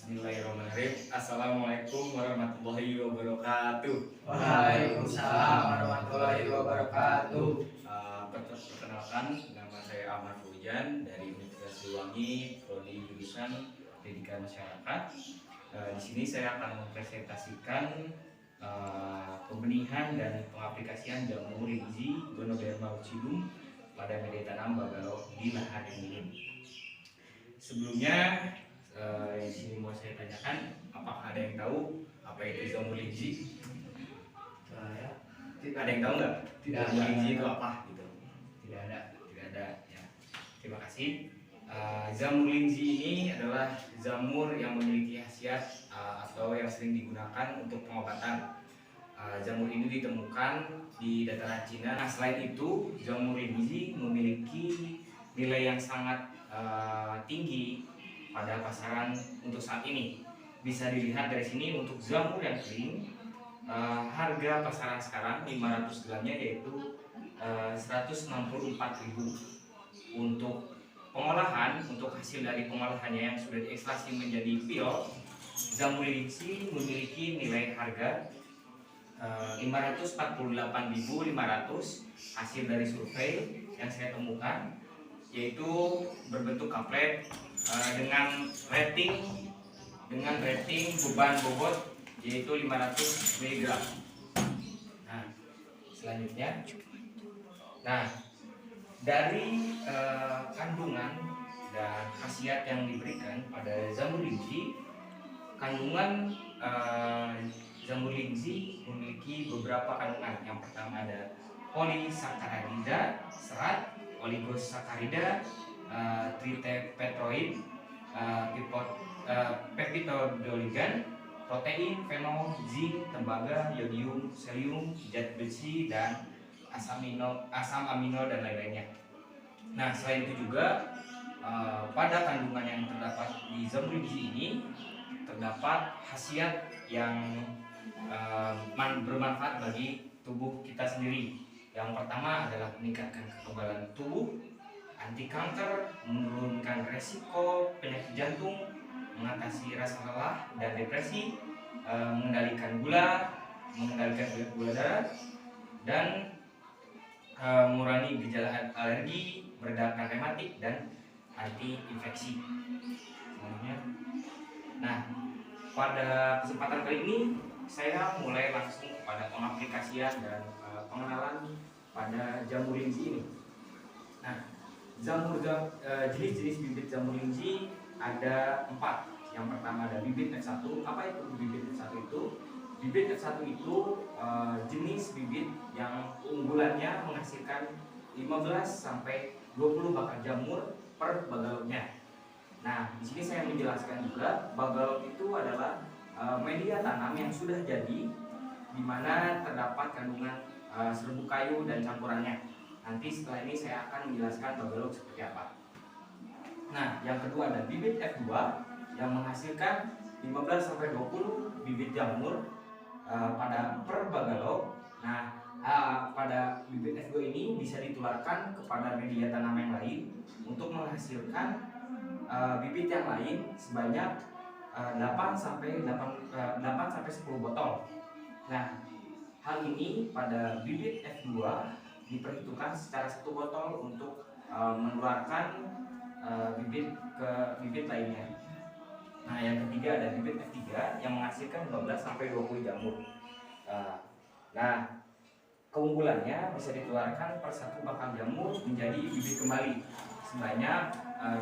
Bismillahirrahmanirrahim. Assalamualaikum warahmatullahi wabarakatuh. Waalaikumsalam warahmatullahi wabarakatuh. Perkenalkan, nama saya Ahmad Fujan dari Universitas Siliwangi, prodi jurusan Pendidikan Masyarakat. Di sini saya akan mempresentasikan pembenihan dan pengaplikasian jamur linji Ganoderma lucidum pada media tanam Bagalok di lahan yang minim. Sebelumnya, di sini mau saya tanyakan, apakah ada yang tahu apa itu jamur linji? Ada yang tahu nggak? Jamur linji itu apa? Gitu. Tidak ada. Ya. Terima kasih. Jamur linji ini adalah jamur yang memiliki khasiat atau yang sering digunakan untuk pengobatan. Jamur ini ditemukan di dataran Cina. Nah, selain itu, jamur linji memiliki nilai yang sangat tinggi pada pasaran untuk saat ini. Bisa dilihat dari sini untuk jamur yang kering, harga pasaran sekarang 500 gramnya yaitu 164.000. Untuk pengolahan, untuk hasil dari pengolahannya yang sudah diekstraksi menjadi pil, jamur linji memiliki nilai harga 548.500 hasil dari survei yang saya temukan, yaitu berbentuk kaplet dengan rating beban bobot yaitu 500 mg. Nah, selanjutnya, dari kandungan dan khasiat yang diberikan pada jamur linji, kandungan jamur linji memiliki beberapa kandungan. Yang pertama ada polisakarida, serat, oligosakarida, triterpenoid, peptidoglycan, protein, fenol, zinc, tembaga, yodium, selium, zat besi, dan asam amino dan lain-lainnya. Nah, selain itu juga pada kandungan yang terdapat di jamur linji ini terdapat khasiat yang bermanfaat bagi tubuh kita sendiri. Yang pertama adalah meningkatkan kekebalan tubuh, anti kanker, menurunkan resiko penyakit jantung, mengatasi rasa lelah dan depresi, mengendalikan gula darah, dan mengurangi gejala alergi, meredakan rematik, dan anti infeksi. Nah, pada kesempatan kali ini saya mulai langsung kepada pengaplikasian dan pengenalan pada jamur linji ini. Nah, jenis-jenis bibit jamur linji ada 4. Yang pertama ada bibit F1. Apa itu bibit F1 itu? Bibit F1 itu jenis bibit yang unggulannya menghasilkan 15 sampai 20 bakal jamur per bagaloknya. Nah, di sini saya menjelaskan juga bagalok itu adalah media tanam yang sudah jadi, di mana terdapat kandungan serbuk kayu dan campurannya. Nanti setelah ini saya akan menjelaskan bagalok seperti apa. Nah, yang kedua ada bibit F2 yang menghasilkan 15-20 bibit jamur pada per bagalok. Nah, pada bibit F2 ini bisa ditularkan kepada media tanam yang lain untuk menghasilkan bibit yang lain sebanyak 8-10 botol. Nah, hal ini pada bibit F2 diperhitungkan secara 1 botol untuk menularkan bibit ke bibit lainnya. Nah, yang ketiga ada bibit F3 yang menghasilkan 15-20 jamur. Nah, keunggulannya bisa ditularkan per 1 bakal jamur menjadi bibit kembali sebanyak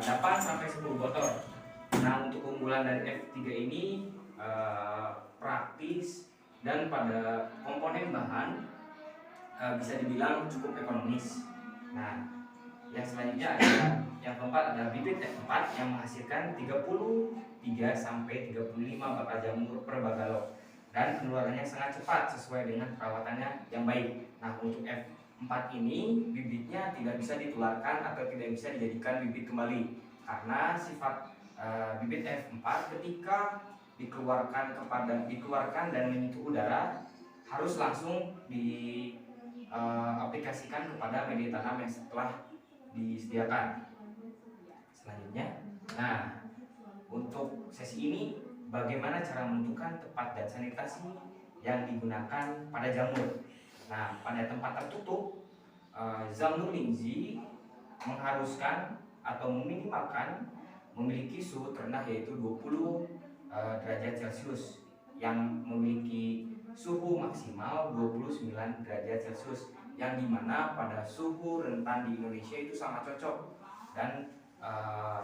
8-10 botol. Nah, untuk keunggulan dari F3 ini praktis dan pada komponen bahan bisa dibilang cukup ekonomis. Nah, yang selanjutnya ada yang keempat ada bibit F4 yang menghasilkan 33-35 bakal jamur per bagalok dan penularannya sangat cepat sesuai dengan perawatannya yang baik. Nah, untuk F4 ini bibitnya tidak bisa ditularkan atau tidak bisa dijadikan bibit kembali karena sifat bibit F4 ketika dikeluarkan dan menyentuh udara harus langsung diaplikasikan kepada media tanam yang setelah disediakan. Selanjutnya, nah, untuk sesi ini bagaimana cara menentukan tempat dan sanitasi yang digunakan pada jamur. Nah, pada tempat tertutup, Zamnu Lingzi mengharuskan atau meminimalkan memiliki suhu terendah yaitu 20 derajat Celcius yang memiliki suhu maksimal 29 derajat Celcius, yang dimana pada suhu rentan di Indonesia itu sangat cocok. Dan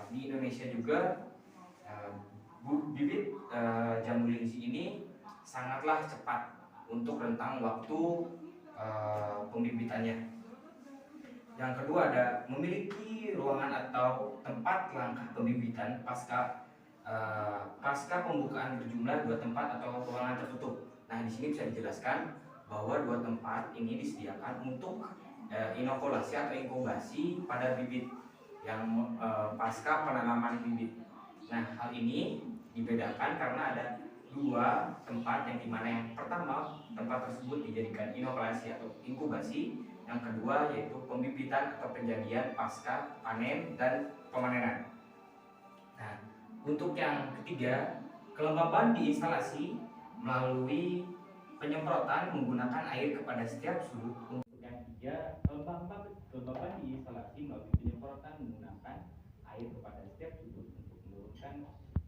di Indonesia juga bibit jamur lingzi ini sangatlah cepat untuk rentang waktu pembibitannya. Yang kedua ada memiliki ruangan atau tempat langkah pembibitan pasca pembukaan berjumlah 2 tempat atau ruangan tertutup. Nah, di sini bisa dijelaskan bahwa 2 tempat ini disediakan untuk inokulasi atau inkubasi pada bibit yang pasca penanaman bibit. Nah, hal ini dibedakan karena ada 2 tempat, yang dimana yang pertama tempat tersebut dijadikan inokulasi atau inkubasi, yang kedua yaitu pembibitan atau penjadian pasca panen dan pemanenan. Nah, untuk yang ketiga, kelembaban di instalasi melalui penyemprotan menggunakan air kepada setiap sudut. Untuk yang ketiga, kelembaban di instalasi melalui penyemprotan menggunakan air kepada setiap sudut untuk menurunkan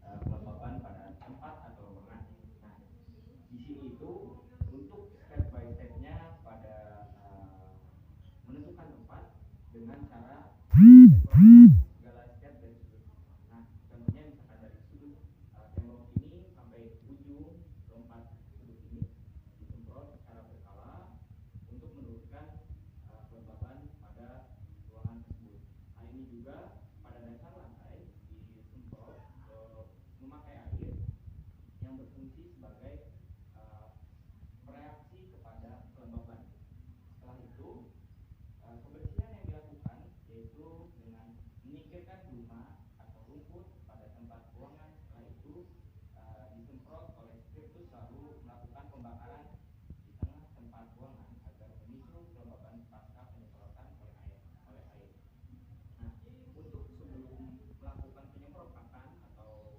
kelembaban pada tempat atau ruangan. Nah, di sini itu untuk step by stepnya pada menentukan tempat dengan cara menyemprotkan segala step dari sudut. Nah, contohnya misalkan dari sudut tembok ini sampai ujung lompat sudut ini disemprot secara berkala untuk menurunkan kelembaban pada ruangan tersebut. Hal ini juga pada dasar lantai disemprot memakai air yang berfungsi sebagai reaksi kepada kelembaban. Setelah itu kebersihan yang dilakukan yaitu dengan menyingkirkan gulma atau rumput pada tempat ruangan. Setelah itu disemprot oleh spiritus lalu melakukan pembakaran di tengah tempat ruangan agar memicu kelembaban pasca penyemprotan oleh air. Nah, untuk sebelum melakukan penyemprotan atau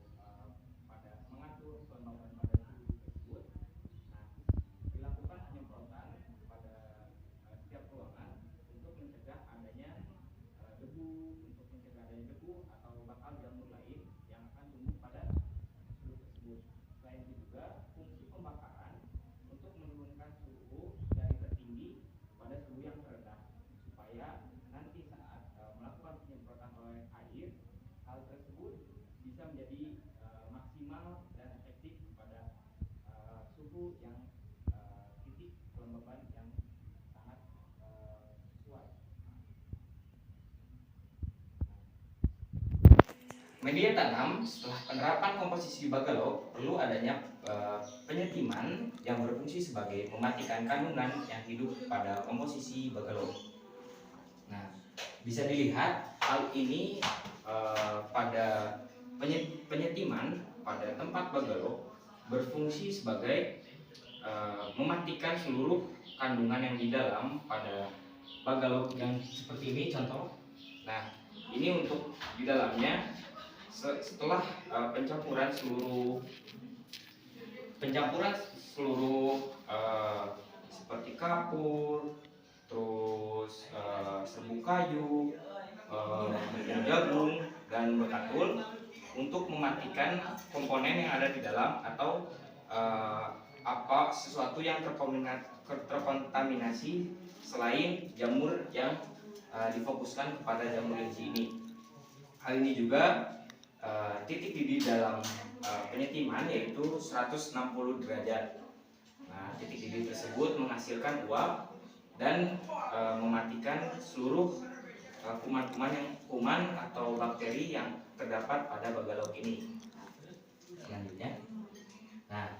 pada mengatur kelembaban pada suhu tersebut, nah, dilakukan penyemprotan pada setiap ruangan untuk mencegah adanya debu, atau bakal jamur lain yang akan tumbuh pada sudut tersebut. Selain itu juga fungsi pembakaran untuk menurunkan suhu dari tertinggi pada suhu yang terendah, supaya nanti saat melakukan penyemprotan oleh air, hal tersebut bisa menjadi maksimal dan efektif pada suhu yang titik kelembaban yang sangat sesuai. Media tanam setelah penerapan komposisi Bagalog perlu adanya penyetiman yang berfungsi sebagai mematikan kandungan yang hidup pada komposisi Bagalog. Nah, bisa dilihat hal ini pada penyetiman pada tempat Bagalog berfungsi sebagai mematikan seluruh kandungan yang di dalam pada Bagalog yang seperti ini contoh. Nah, ini untuk di dalamnya setelah pencampuran seluruh seperti kapur, terus serbuk kayu, jagung dan bekatul untuk mematikan komponen yang ada di dalam atau sesuatu yang terkontaminasi selain jamur yang difokuskan kepada jamur lingzi ini. Hal ini juga titik didih dalam penyetiman yaitu 160 derajat. Nah, titik didih tersebut menghasilkan uap dan mematikan seluruh kuman atau bakteri yang terdapat pada Bagalog ini. Selanjutnya, nah,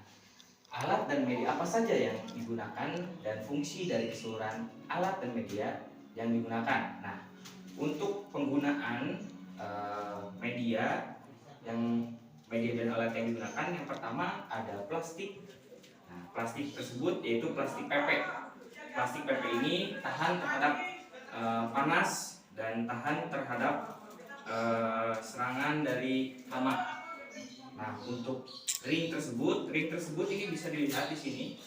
alat dan media apa saja yang digunakan dan fungsi dari keseluruhan alat dan media yang digunakan. Nah, untuk penggunaan media dan alat yang digunakan, yang pertama ada plastik. Nah, plastik tersebut yaitu plastik PP. Plastik PP ini tahan terhadap panas dan tahan terhadap serangan dari hama. Nah, untuk ring tersebut ini bisa dilihat di sini.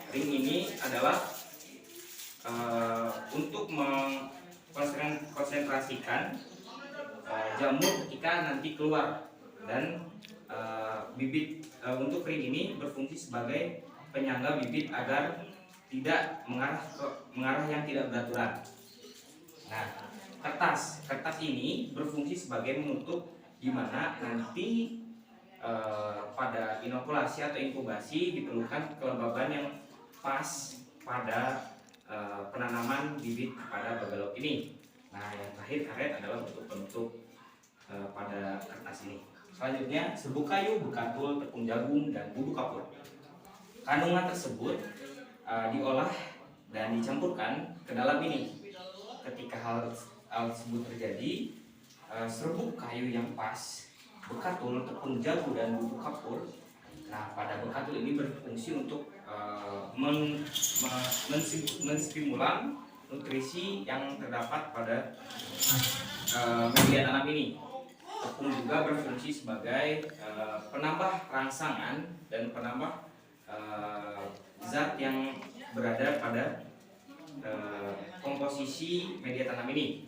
Ring ini adalah untuk mengkonsentrasikan jamur ketika nanti keluar, dan bibit untuk ring ini berfungsi sebagai penyangga bibit agar tidak mengarah yang tidak beraturan. Nah, kertas ini berfungsi sebagai menutup di mana nanti pada inokulasi atau inkubasi diperlukan kelembaban yang pas pada penanaman bibit pada bagalok ini. Nah, yang terakhir karet adalah untuk penutup pada kertas ini. Selanjutnya serbuk kayu, bekatul, tepung jagung, dan bubuk kapur. Kandungan tersebut diolah dan dicampurkan ke dalam ini. Ketika hal tersebut terjadi, serbuk kayu yang pas, bekatul, tepung jagung, dan bubuk kapur. Nah, pada bekatul ini berfungsi untuk menstimulan nutrisi yang terdapat pada media tanam ini. Tepung juga berfungsi sebagai penambah rangsangan dan penambah zat yang berada pada komposisi media tanam ini.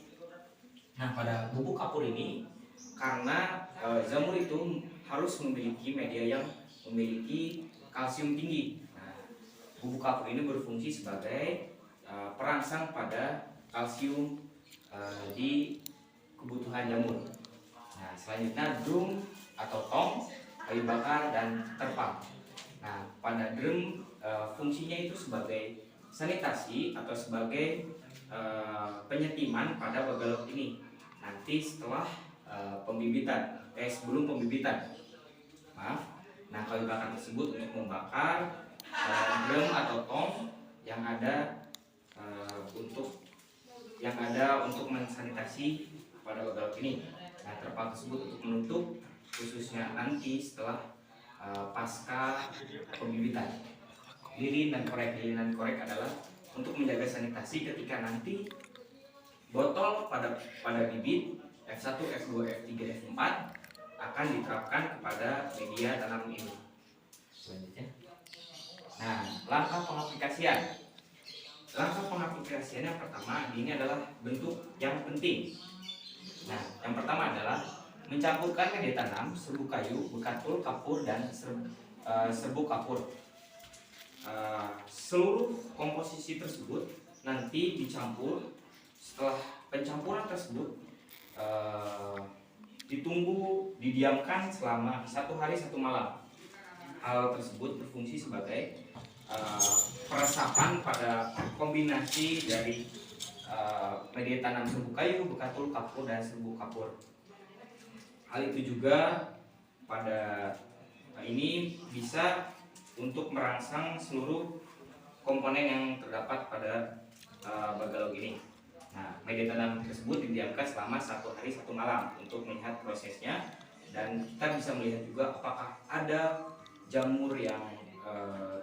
Nah, pada bubuk kapur ini, karena jamur itu harus memiliki media yang memiliki kalsium tinggi. Nah, bubuk kapur ini berfungsi sebagai perangsang pada kalsium di kebutuhan jamur. Nah, selanjutnya drum atau tong, kayu bakar, dan terpal. Nah, pada drum fungsinya itu sebagai sanitasi atau sebagai penyetiman pada bagalok ini. Nanti setelah sebelum pembibitan. Maaf. Nah, kayu bakar tersebut untuk membakar drum atau tong yang ada untuk mensanitasi pada bagalok ini. Nah, terpal tersebut untuk menutup khususnya nanti setelah pasca pembibitan. Lilin dan korek adalah untuk menjaga sanitasi ketika nanti botol pada bibit F1, F2, F3, F4 akan diterapkan kepada media tanam ini. Selanjutnya. Nah, langkah pengaplikasian. Langkah pengaplikasian yang pertama ini adalah bentuk yang penting. Nah, yang pertama adalah mencampurkan media tanam, serbuk kayu, bekatul, kapur, dan serbuk kapur. Seluruh komposisi tersebut nanti dicampur. Setelah pencampuran tersebut didiamkan selama 1 hari 1 malam. Hal tersebut berfungsi sebagai peresapan pada kombinasi dari media tanam serbuk kayu, bekatul, kapur, dan serbuk kapur. Hal itu juga pada ini bisa untuk merangsang seluruh komponen yang terdapat pada bagalok ini. Nah, media tanam tersebut didiamkan selama 1 hari 1 malam untuk melihat prosesnya, dan kita bisa melihat juga apakah ada jamur yang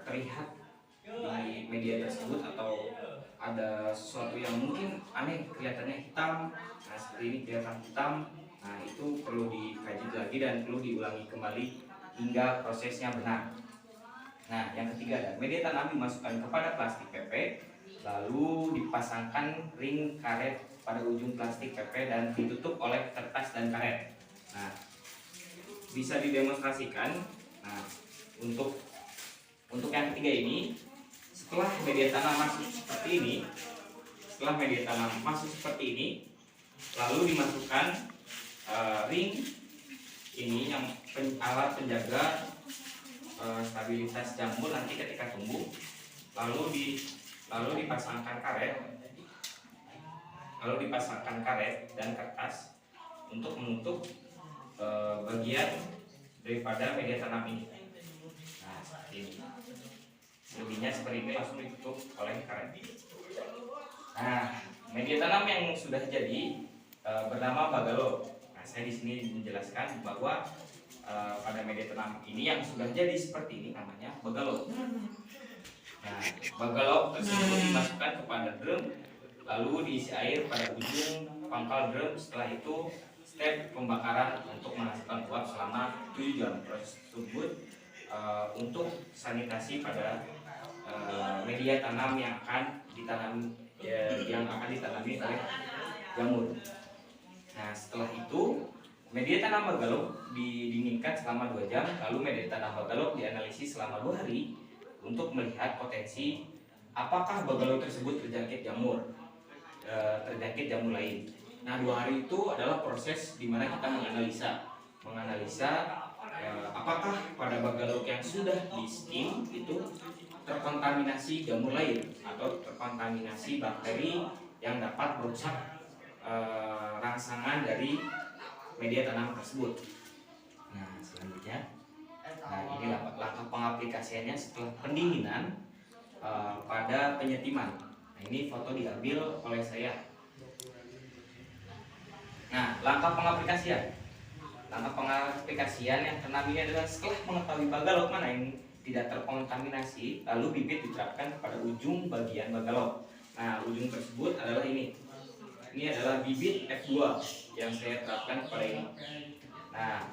terlihat di media tersebut atau ada sesuatu yang mungkin aneh, kelihatannya hitam. Nah, seperti ini kelihatan hitam. Nah, itu perlu dikaji lagi dan perlu diulangi kembali hingga prosesnya benar. Nah, yang ketiga ada media tanam dimasukkan kepada plastik PP, lalu dipasangkan ring karet pada ujung plastik PP dan ditutup oleh kertas dan karet. Nah, bisa didemonstrasikan. Nah, untuk yang ketiga ini, setelah media tanam masuk seperti ini, lalu dimasukkan ring ini yang alat penjaga stabilitas jamur nanti ketika tumbuh, lalu dipasangkan karet dan kertas untuk menutup bagian daripada media tanam ini. Nah, seperti ini. Lebihnya seperti ini langsung ditutup oleh karet. Nah, media tanam yang sudah jadi bernama bagalok. Nah, saya di sini menjelaskan bahwa pada media tanam ini yang sudah jadi seperti ini namanya bagalok. Nah, bagalok tersebut dimasukkan kepada drum, lalu diisi air pada ujung pangkal drum. Setelah step pembakaran untuk menghasilkan uap selama 7 jam. Proses tersebut untuk sanitasi pada media tanam yang akan ditanami oleh jamur. Nah, setelah itu media tanam bagalok didinginkan selama 2 jam, lalu media tanam bagalok dianalisis selama 2 hari untuk melihat potensi apakah bagalok tersebut terjangkit jamur lain. Nah, 2 hari itu adalah proses di mana kita menganalisa apakah pada bagalok yang sudah di steam itu terkontaminasi jamur lain atau terkontaminasi bakteri yang dapat merusak rangsangan dari media tanam tersebut. Nah, selanjutnya, ini langkah pengaplikasiannya setelah pendinginan pada penyetiman. Nah, ini foto diambil oleh saya. Nah, langkah pengaplikasian yang keenam ini adalah setelah mengetahui bagalok mana yang tidak terkontaminasi, lalu bibit diterapkan kepada ujung bagian bagalok. Nah, ujung tersebut adalah ini. Ini adalah bibit F2 yang saya terapkan kepada ini. Nah,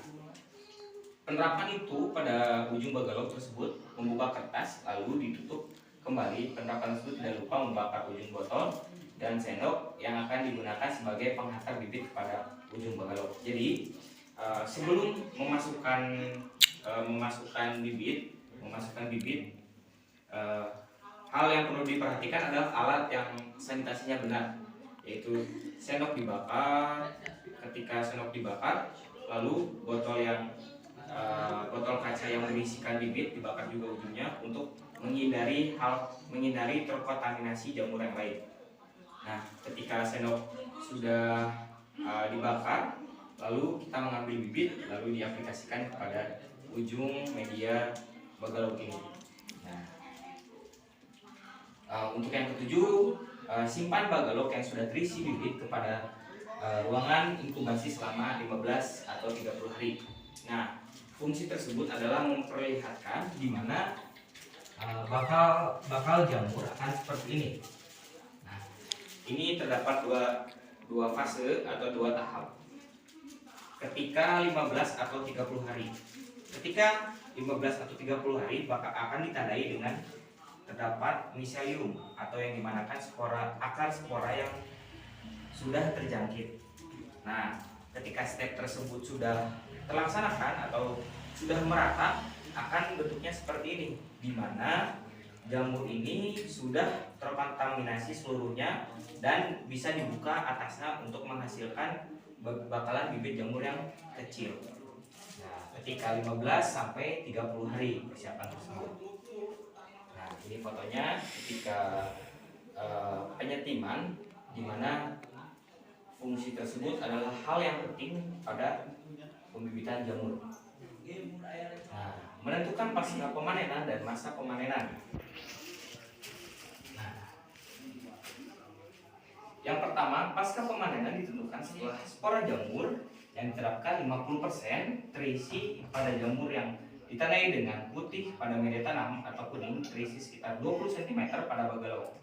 penerapan itu pada ujung bagalok tersebut membuka kertas lalu ditutup kembali. Penerapan tersebut tidak lupa membakar ujung botol dan sendok yang akan digunakan sebagai penghantar bibit kepada ujung bagalok. Jadi sebelum memasukkan bibit, hal yang perlu diperhatikan adalah alat yang sanitasinya benar, yaitu sendok dibakar. Ketika sendok dibakar, lalu botol kaca yang berisikan bibit dibakar juga ujungnya untuk menghindari terkontaminasi jamur yang lain. Nah, ketika sendok sudah dibakar, lalu kita mengambil bibit lalu diaplikasikan kepada ujung media bagalok ini. Nah, untuk yang ketujuh, simpan bagalok yang sudah terisi bibit kepada ruangan inkubasi selama 15 atau 30 hari. Nah, fungsi tersebut adalah memperlihatkan di mana bakal jamur akan seperti ini. Nah, ini terdapat dua fase atau 2 tahap. Ketika 15 atau 30 hari. Ketika 15 atau 30 hari akan ditandai dengan terdapat miselium atau yang dimanakan akar spora yang sudah terjangkit. Nah, ketika step tersebut sudah terlaksanakan atau sudah merata, akan bentuknya seperti ini, di mana jamur ini sudah terkontaminasi seluruhnya dan bisa dibuka atasnya untuk menghasilkan bakalan bibit jamur yang kecil. Nah, ketika 15 sampai 30 hari persiapan tersebut. Nah, ini fotonya ketika penyetiman, di mana fungsi tersebut adalah hal yang penting pada pembibitan jamur. Nah, menentukan pasca pemanenan dan masa pemanenan. Nah, yang pertama, pasca pemanenan ditentukan setelah spora jamur yang diterapkan 50% terisi pada jamur yang ditandai dengan putih pada media tanam atau kuning terisi sekitar 20 cm pada bagalok.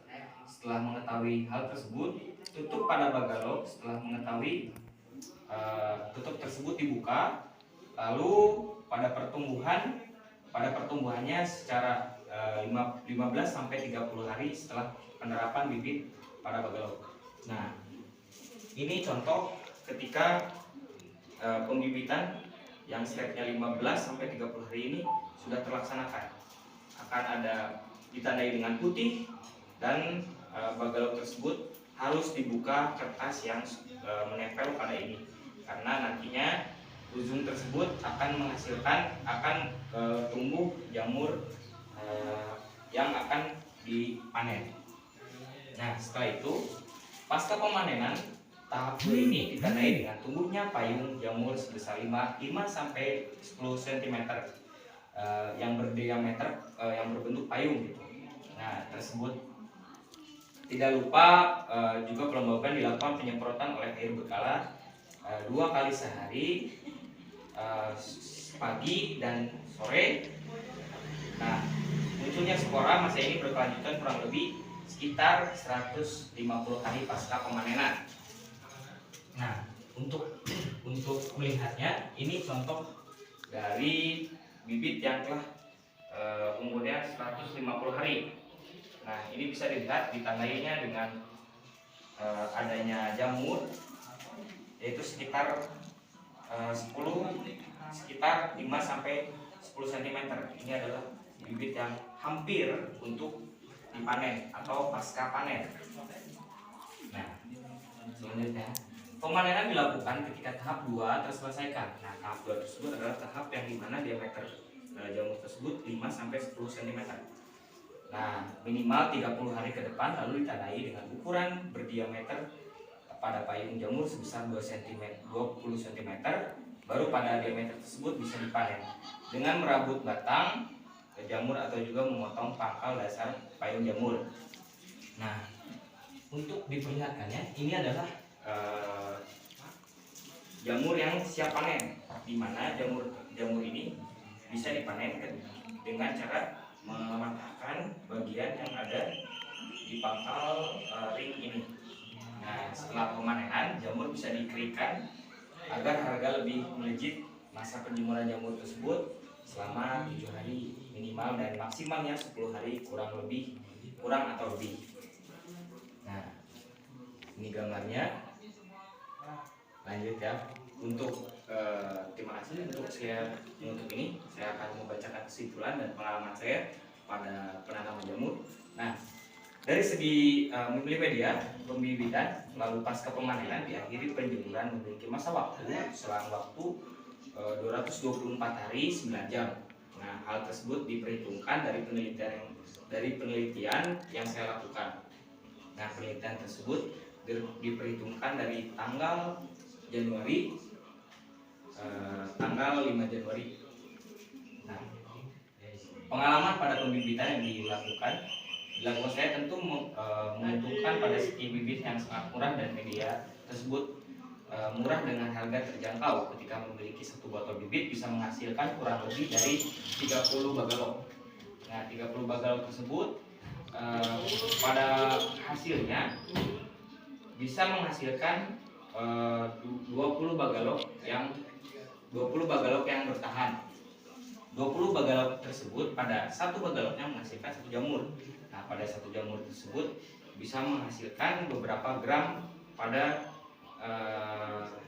Setelah mengetahui hal tersebut, tutup pada bagalok. Setelah mengetahui tutup tersebut dibuka, lalu pada pertumbuhannya secara 15 sampai 30 hari setelah penerapan bibit pada bagalok. Nah, ini contoh ketika pembibitan yang stepnya 15 sampai 30 hari ini sudah terlaksanakan. Akan ada ditandai dengan putih dan bagalok tersebut harus dibuka kertas yang menempel pada ini, karena nantinya ujung tersebut akan tumbuh jamur yang akan dipanen. Nah, setelah itu pasca pemanenan tahap 2 ini ditandai dengan tumbuhnya payung jamur sebesar 5 sampai 10 cm yang berdiameter yang berbentuk payung gitu. Nah, tersebut tidak lupa juga pelembaban dilakukan penyemprotan oleh air berkala 2 kali sehari, pagi dan sore. Nah, munculnya spora masa ini berkelanjutan kurang lebih sekitar 150 hari pasca pemanenan. Nah, untuk melihatnya, ini contoh dari bibit yang telah umurnya 150 hari. Nah, ini bisa dilihat ditandainya dengan adanya jamur, yaitu sekitar 5 sampai 10 cm. Ini adalah bibit yang hampir untuk dipanen atau pasca panen. Nah, selanjutnya pemanenan dilakukan ketika tahap 2 terselesaikan. Nah, tahap 2 tersebut adalah tahap yang dimana diameter jamur tersebut 5 sampai 10 cm. Nah, minimal 30 hari ke depan lalu ditandai dengan ukuran berdiameter pada payung jamur sebesar 20 cm, baru pada diameter tersebut bisa dipanen dengan merabut batang jamur atau juga memotong pangkal dasar payung jamur. Nah, untuk diperlihatkannya, ini adalah jamur yang siap panen, di mana jamur ini bisa dipanen dengan cara mematahkan bagian yang ada di pangkal ring ini. Nah, setelah pemanenan, jamur bisa dikeringkan agar harga lebih melejit. Masa penjemuran jamur tersebut selama 7 hari minimal dan maksimalnya 10 hari kurang atau lebih. Nah, ini gambarnya. Lanjut ya. Untuk terima kasih untuk saya menutup ini. Saya akan membacakan kesimpulan dan pengalaman saya pada penanaman jamur. Nah, dari segi Wikipedia, pembibitan lalu pasca pemanenan diakhiri penjemuran memiliki masa waktu selang waktu 224 hari 9 jam. Nah, hal tersebut diperhitungkan dari penelitian yang saya lakukan. Nah, penelitian tersebut diperhitungkan dari tanggal 5 Januari. Nah, pengalaman pada pembibitan yang dilakukan saya tentu menguntungkan pada segi bibit yang sangat murah dan media tersebut murah dengan harga terjangkau. Ketika memiliki satu botol bibit bisa menghasilkan kurang lebih dari 30 bagalok. Nah, 30 bagalok tersebut pada hasilnya bisa menghasilkan 20 bagalok yang bertahan. 20 bagalok tersebut pada satu bagaloknya menghasilkan satu jamur. Nah, pada satu jamur tersebut bisa menghasilkan beberapa gram pada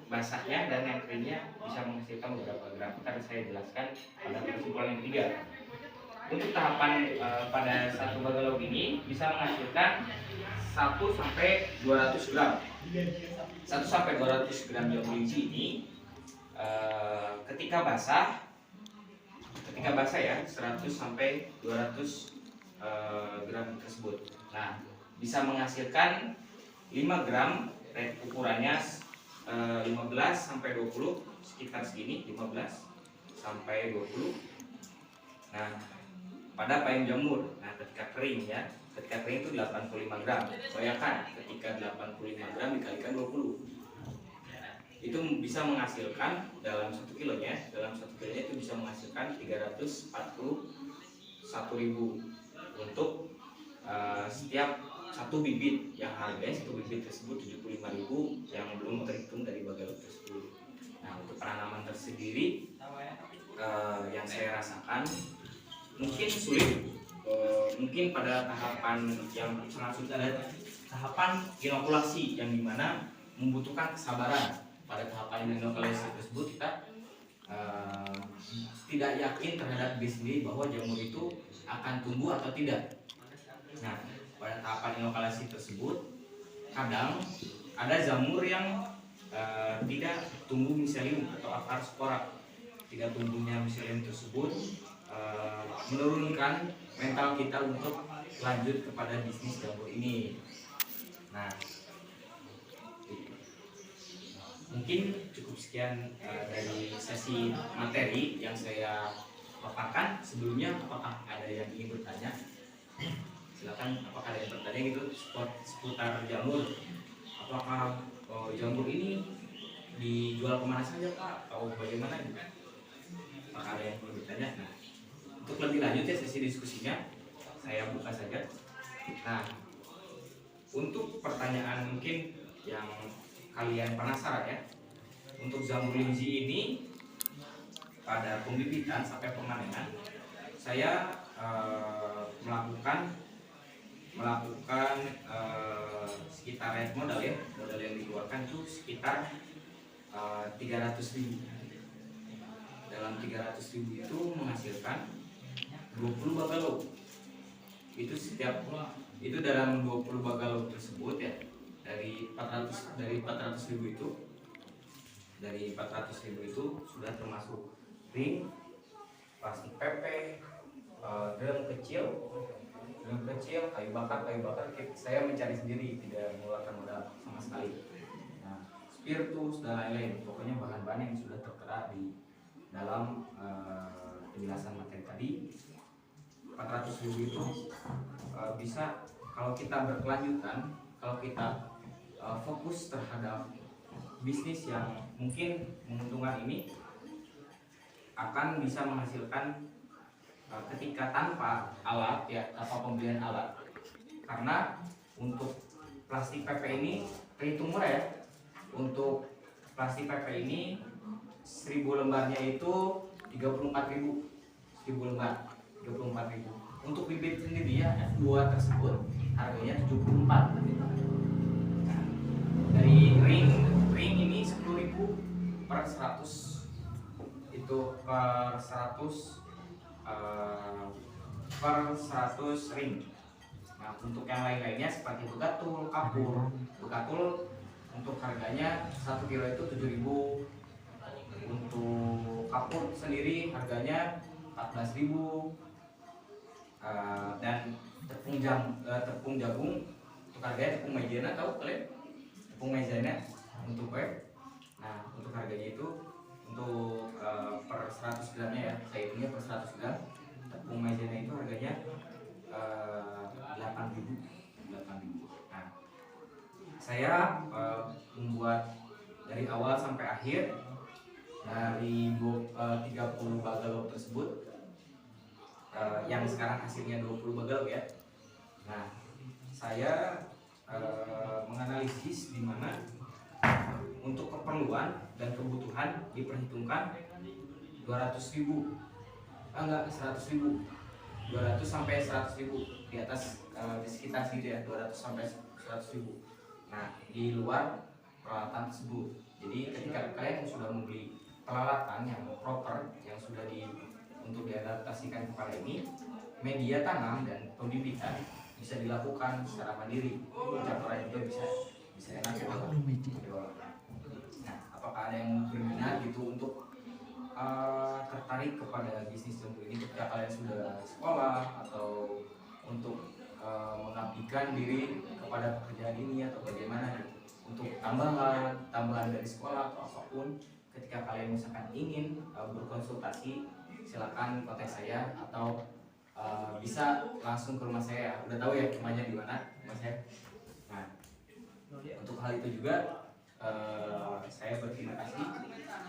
basahnya, dan yang keringnya bisa menghasilkan beberapa gram. Akan saya jelaskan pada kesimpulan yang ketiga. Untuk tahapan pada satu bagalok ini bisa menghasilkan 1 sampai 200 gram. 1 sampai 200 gram jamur hiji ini ketika basah ya 100 sampai 200 gram tersebut. Nah, bisa menghasilkan 5 gram, ukurannya 15 sampai 20, sekitar segini, 15 sampai 20. Nah, pada payung jamur. Nah, ketika kering itu 85 gram. Bayangkan ketika 85 gram dikalikan 20, itu bisa menghasilkan dalam 1 kilonya itu bisa menghasilkan 341.000 untuk setiap satu bibit, yang harganya satu bibit tersebut 75.000 yang belum terhitung dari bagalok tersebut. Nah, untuk penanaman tersendiri yang saya rasakan mungkin sulit, mungkin pada tahapan yang sangat sulit ada tahapan inokulasi yang dimana membutuhkan kesabaran. Pada tahapan inokulasi tersebut kita tidak yakin terhadap diri sendiri bahwa jamur itu akan tumbuh atau tidak. Nah, pada tahapan inokulasi tersebut kadang ada jamur yang tidak tumbuh miselium atau akar spora. Tidak tumbuhnya miselium tersebut menurunkan mental kita untuk lanjut kepada bisnis jamur ini. Nah, mungkin cukup sekian dari sesi materi yang saya paparkan. Sebelumnya, apakah ada yang ingin bertanya? Silakan, apakah ada yang bertanya gitu seputar jamur? Apakah jamur ini dijual kemana saja, Pak? Atau bagaimana? Apakah ada yang ingin bertanya? Nah, untuk lebih lanjut ya sesi diskusinya saya buka saja. Nah, untuk pertanyaan mungkin yang kalian penasaran ya, untuk jamur linji ini pada pembibitan sampai pemanenan saya melakukan sekitar modal yang dikeluarkan itu sekitar 300.000. Dalam 300.000 itu menghasilkan 20 bagalo. Itu dalam 20 bagalo tersebut ya, dari 400.000 itu sudah termasuk ring, plastik PP, drum kecil, kayu bakar. Saya mencari sendiri, tidak mengeluarkan modal sama sekali. Nah, spiritus dan lain-lain, pokoknya bahan-bahan yang sudah tertera di dalam penjelasan materi tadi. 400.000 itu bisa kalau kita berkelanjutan, kalau kita fokus terhadap bisnis yang mungkin menguntungkan ini, akan bisa menghasilkan ketika tanpa alat ya, tanpa pembelian alat. Karena untuk plastik PP ini terhitung murah ya. Untuk plastik PP ini 1000 lembarnya itu 34.000. 1000 lembar 34.000. Untuk bibit sendiri ya, F2 tersebut harganya 74. Nah, dari ring ini 10.000 per 100, itu per 100 ring. Nah, untuk yang lain-lainnya seperti begatul, kapur. Begatul untuk harganya 1 kilo itu 7.000. Untuk kapur sendiri harganya 14.000. Dan tepung jagung untuk harganya, tepung maizena, tahu kalian? Tepung maizena untuk web. Nah, untuk harganya itu untuk per 100 gramnya ya, saya hitungnya per 100 gram. Tepung maizena itu harganya 8.000. Nah, saya membuat dari awal sampai akhir dari 30 bagalo tersebut, yang sekarang hasilnya 20 bagalo ya. Nah, saya menganalisis di mana untuk keperluan dan kebutuhan diperhitungkan 200.000, 100.000, 200 sampai 100.000 di atas, di sekitar situ ya, 200 sampai 100.000. Nah, di luar peralatan tersebut. Jadi ketika kalian sudah membeli peralatan yang proper, yang sudah untuk diadaptasikan kepada ini, media tanam dan pembibitan bisa dilakukan secara mandiri. Campuran juga bisa enak diolah. Nah, apakah ada yang berminat gitu untuk tertarik kepada bisnis jamur ini ketika kalian sudah sekolah, atau untuk mengabdikan diri kepada pekerjaan ini, atau bagaimana gitu, untuk tambahan dari sekolah atau apapun. Ketika kalian misalkan ingin berkonsultasi, silakan kontak saya, atau bisa langsung ke rumah saya. Udah tahu ya rumahnya di mana, Mas ya. Nah, untuk hal itu juga saya berterima kasih.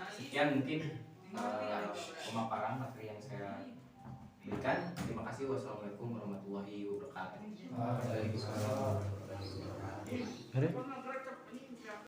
Sekian mungkin pemaparan materi yang saya berikan. Terima kasih. Wassalamualaikum warahmatullahi wabarakatuh. Waalaikumsalam warahmatullahi wabarakatuh.